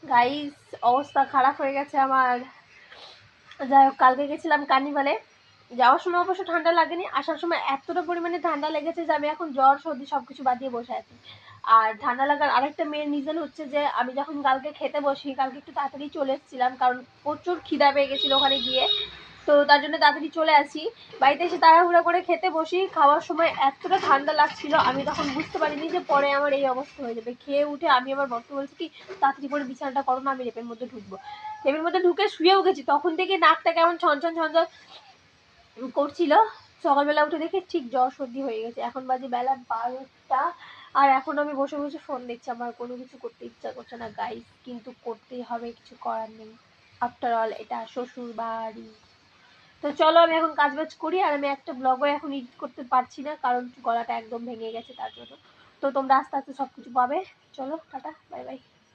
Guys অবস্থা খারাপ হয়ে গেছে আমার। যাই হোক, কালকে গেছিলাম কার্নিভালে। যাওয়ার সময় অবশ্য ঠান্ডা লাগেনি, আসার সময় এতটা পরিমাণে ঠান্ডা লেগেছে যে আমি এখন জ্বর সর্দি সবকিছু বাদ দিয়ে বসে আছি। আর ঠান্ডা লাগার আরেকটা মেন রিজন হচ্ছে যে আমি যখন কালকে খেতে বসি, কালকে একটু তাড়াতাড়ি চলে এসেছিলাম কারণ প্রচুর খিদা পেয়ে গেছিলো ওখানে গিয়ে। তো তার জন্য তাড়াতাড়ি চলে আসি। বাড়িতে এসে তাড়াহুড়া করে খেতে বসি, খাওয়ার সময় এতটা ঠান্ডা লাগছিল আমি তখন বুঝতে পারিনি যে পরে আমার এই অবস্থা হয়ে যাবে। খেয়ে উঠে আমি আমার বরকে বলছি কি তাড়াতাড়ি করে বিছানাটা করো না, আমি লেপের মধ্যে ঢুকবো। লেপের মধ্যে ঢুকে শুয়েও গেছি, তখন থেকে নাকটা কেমন ছনছন ছনছন করছিল। সকালবেলা উঠে দেখি ঠিক জ্বর সর্দি হয়ে গেছে। এখন বাজে বেলা 12টা, আর এখন আমি বসে বসে ফোন দেখছি। আমার কোনো কিছু করতে ইচ্ছা করছে না গাইস, কিন্তু করতেই হবে, কিছু করার নেই। আফটার অল এটা শ্বশুর বাড়ি। তো চলো আমি এখন কাজ বাজ করি। আর আমি একটা ব্লগও এখন এডিট করতে পারছি না কারণ গলাটা একদম ভেঙে গেছে তার জন্য। তো তোমরা আস্তে আস্তে সবকিছু পাবে। চলো টাটা, বাই বাই।